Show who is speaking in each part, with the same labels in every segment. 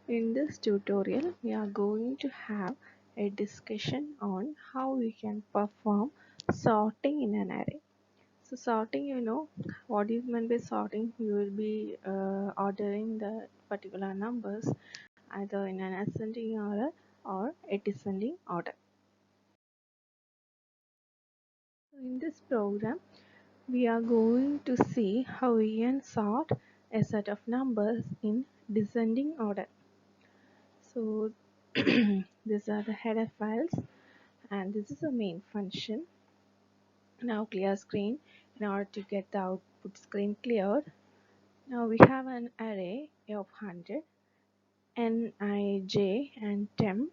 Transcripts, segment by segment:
Speaker 1: In this tutorial, we are going to have a discussion on how we can perform sorting in an array. So sorting, what is meant by sorting? You will be ordering the particular numbers either in an ascending order or a descending order. So in this program, we are going to see how we can sort a set of numbers in descending order. So these are the header files and this is the main function. Now clear screen. In order to get the output screen cleared, now we have an array of 100 nij and temp,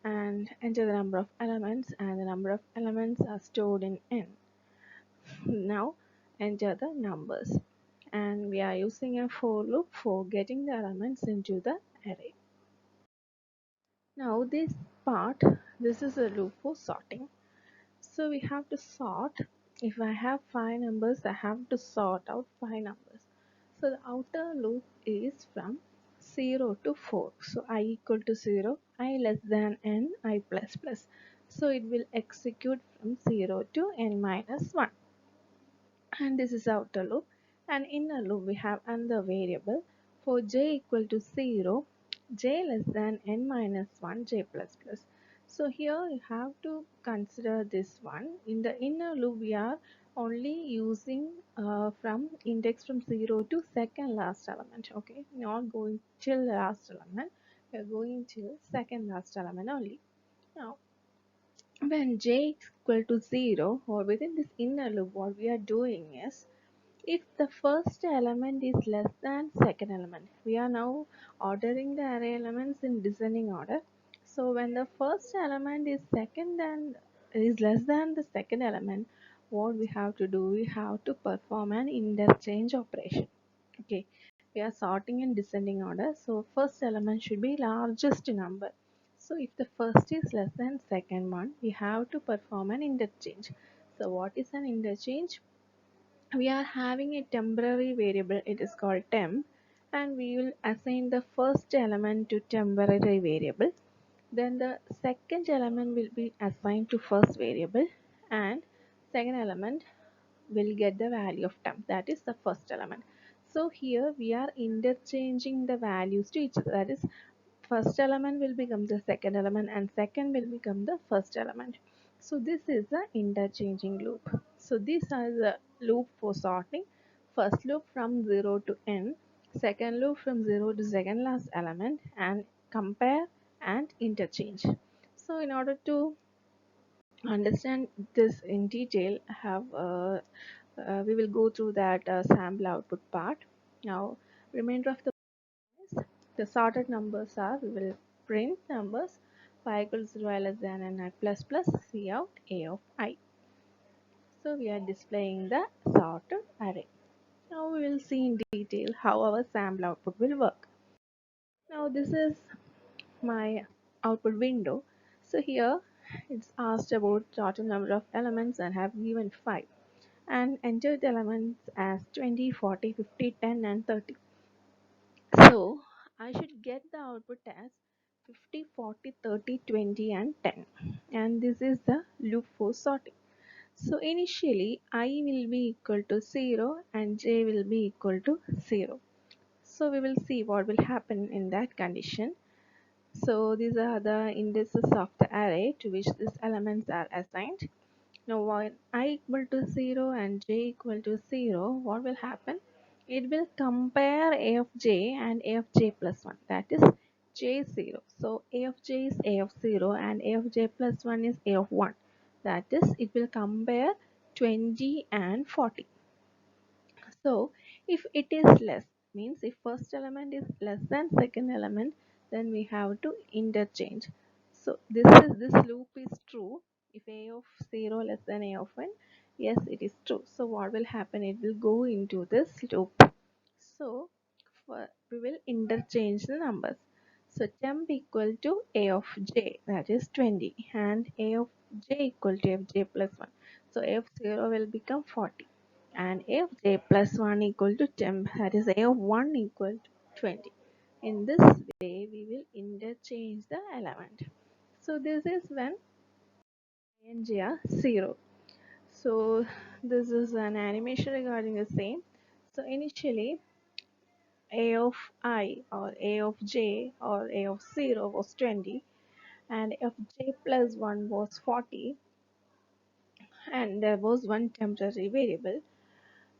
Speaker 1: and enter the number of elements, and the number of elements are stored in n. Now enter the numbers, and we are using a for loop for getting the elements into the array. Now this is a loop for sorting. So we have to sort. If I have 5 numbers, I have to sort out 5 numbers. So the outer loop is from 0 to 4. So I equal to 0, I less than n, I plus plus. So it will execute from 0 to n minus 1. And this is outer loop. And inner loop we have another variable for j equal to 0, j less than n minus 1, j plus plus. So here you have to consider this one. In the inner loop we are only using from index from 0 to second last element. Okay, not going till last element, we are going till second last element only. Now when j is equal to 0, or within this inner loop, what we are doing is, if the first element is less than second element, we are now ordering the array elements in descending order. So when the first element is less than the second element, what we have to do, we have to perform an interchange operation. Okay, we are sorting in descending order, so first element should be largest number. So if the first is less than second one, we have to perform an interchange. So what is an interchange? We are having a temporary variable, it is called temp, and we will assign the first element to temporary variable, then the second element will be assigned to first variable, and second element will get the value of temp, that is the first element. So here we are interchanging the values to each other, that is first element will become the second element and second will become the first element. So this is the interchanging loop. So these are the loop for sorting. First loop from 0 to n, second loop from 0 to second last element, and compare and interchange. So in order to understand this in detail, we will go through that sample output part. Now remainder of the sorted numbers are, we will print numbers y equals 0 I less than n I plus plus C out a of I. So we are displaying the sorted array. Now we will see in detail how our sample output will work. Now this is my output window. So here it's asked about total number of elements and have given 5 and entered the elements as 20, 40, 50, 10 and 30. So I should get the output as 50, 40, 30, 20 and 10, and this is the loop for sorting. So initially I will be equal to 0 and j will be equal to 0. So we will see what will happen in that condition. So these are the indices of the array to which these elements are assigned. Now when I equal to 0 and j equal to 0, what will happen? It will compare a of j and a of j plus 1, that is j0. So a of j is a of 0 and a of j plus 1 is a of 1. That is, it will compare 20 and 40. So if it is less, means if first element is less than second element, then we have to interchange. So this loop is true. If a of 0 less than a of 1, yes, it is true. So what will happen? It will go into this loop. So we will interchange the numbers. So temp equal to a of j, that is 20, and a of j equal to f j plus 1. So a of 0 will become 40, and a of j plus 1 equal to temp, that is a of 1 equal to 20. In this way, we will interchange the element. So this is when A and J are 0. So this is an animation regarding the same. So initially A of I or A of J or A of 0 was 20 and F J plus 1 was 40, and there was one temporary variable.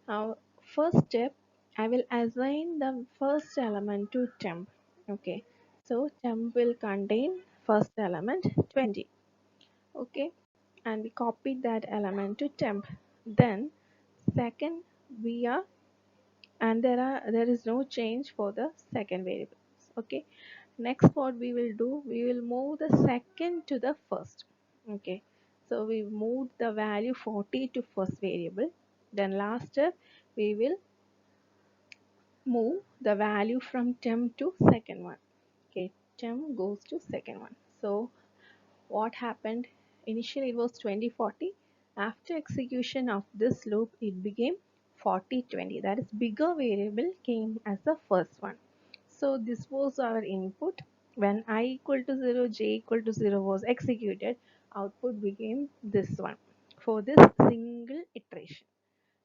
Speaker 1: Now first step, I will assign the first element to temp. Okay, so temp will contain first element 20. Okay, and we copied that element to temp. Then second, we are, and there is no change for the second variable. Okay, next what we will do, we will move the second to the first. Okay, so we moved the value 40 to first variable. Then last step, we will move the value from temp to second one. Okay, temp goes to second one. So what happened, initially it was 2040. After execution of this loop, it became 4020. That is, bigger variable came as the first one. So this was our input. When I equal to 0, j equal to 0 was executed, output became this one for this single iteration.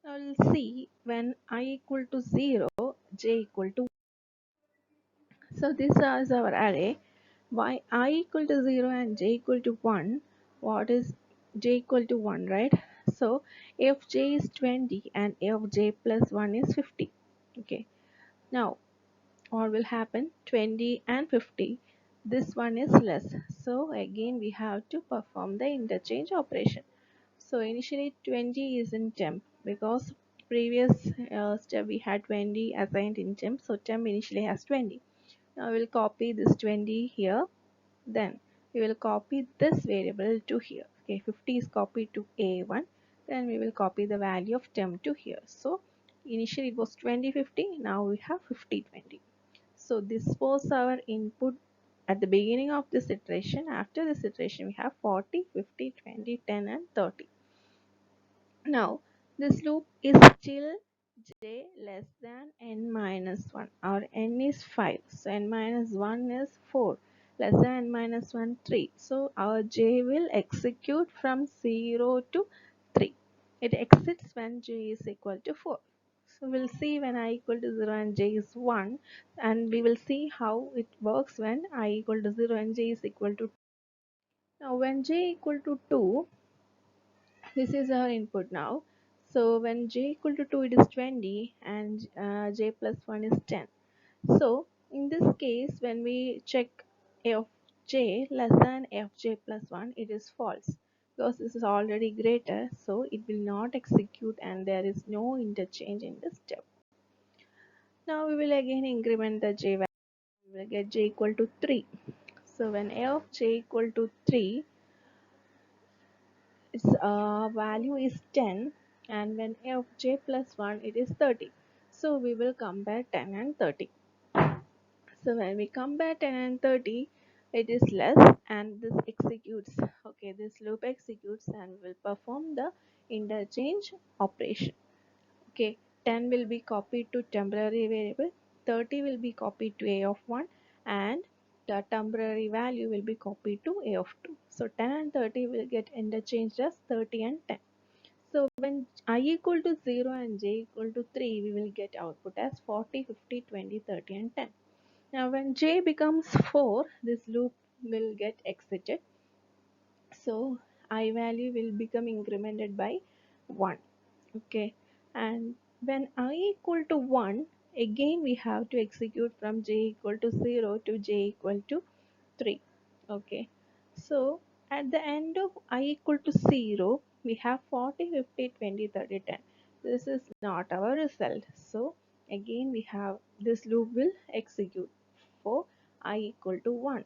Speaker 1: Now we'll see when I equal to 0, j equal to, so this is our array. Why I equal to 0 and j equal to 1? What is j equal to 1, right? So if j is 20 and if j plus 1 is 50. Okay. Now what will happen? 20 and 50. This one is less. So again we have to perform the interchange operation. So initially 20 is in temp because previous step we had 20 assigned in temp. So temp initially has 20. Now we will copy this 20 here. Then we will copy this variable to here. Okay, 50 is copied to A1. Then we will copy the value of temp to here. So initially it was 2050. Now we have 5020. So this was our input at the beginning of this iteration. After this iteration, we have 40, 50, 20, 10, and 30. Now this loop is still j less than n minus 1. Our n is 5. So n minus 1 is 4. Less than n minus 1, 3. So our j will execute from 0 to 3. It exits when j is equal to 4. So we'll see when I equal to 0 and j is 1, and we will see how it works when I equal to 0 and j is equal to 2. Now when j equal to 2, this is our input now. So when j equal to 2, it is 20 and j plus 1 is 10. So in this case, when we check f of j less than f j plus 1, it is false because this is already greater, so it will not execute and there is no interchange in this step. Now we will again increment the j value. We will get j equal to 3. So when f of j equal to 3, its value is 10, and when f of j plus 1, it is 30. So we will compare 10 and 30. So when we compare 10 and 30, it is less and this executes. Okay, this loop executes and will perform the interchange operation. Okay, 10 will be copied to temporary variable, 30 will be copied to a of 1, and the temporary value will be copied to a of 2. So 10 and 30 will get interchanged as 30 and 10. So when I equal to 0 and j equal to 3, we will get output as 40, 50, 20, 30, and 10. Now when j becomes 4, this loop will get exited. So I value will become incremented by 1. Okay, and when I equal to 1, again we have to execute from j equal to 0 to j equal to 3. Okay, so at the end of I equal to 0, we have 40, 50, 20, 30, 10. This is not our result. So again we have this loop will execute for I equal to 1.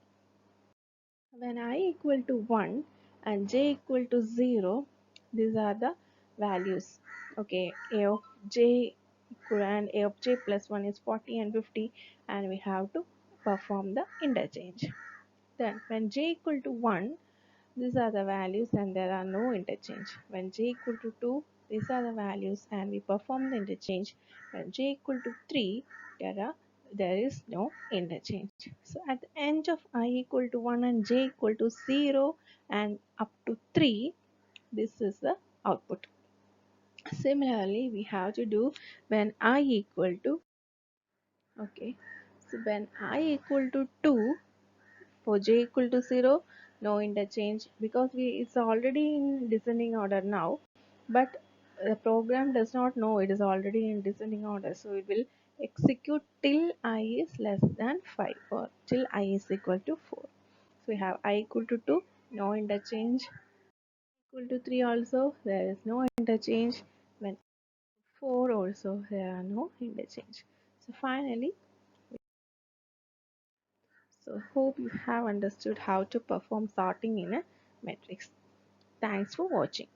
Speaker 1: When I equal to 1 and j equal to 0, these are the values. Okay, a of j equal and a of j plus 1 is 40 and 50, and we have to perform the interchange. Then when j equal to 1, these are the values and there are no interchange. When j equal to 2, these are the values and we perform the interchange. When j equal to 3, there are there is no interchange. So at the end of I equal to 1 and j equal to 0 and up to 3, this is the output. Similarly, we have to do when I equal to, okay, so when I equal to 2, for j equal to 0, no interchange, because it's already in descending order now, but the program does not know it is already in descending order, so it will execute till I is less than 5 or till I is equal to 4. So we have I equal to 2, no interchange, equal to 3 also, there is no interchange, when 4 also there are no interchange. So finally, so hope you have understood how to perform sorting in a matrix. Thanks for watching.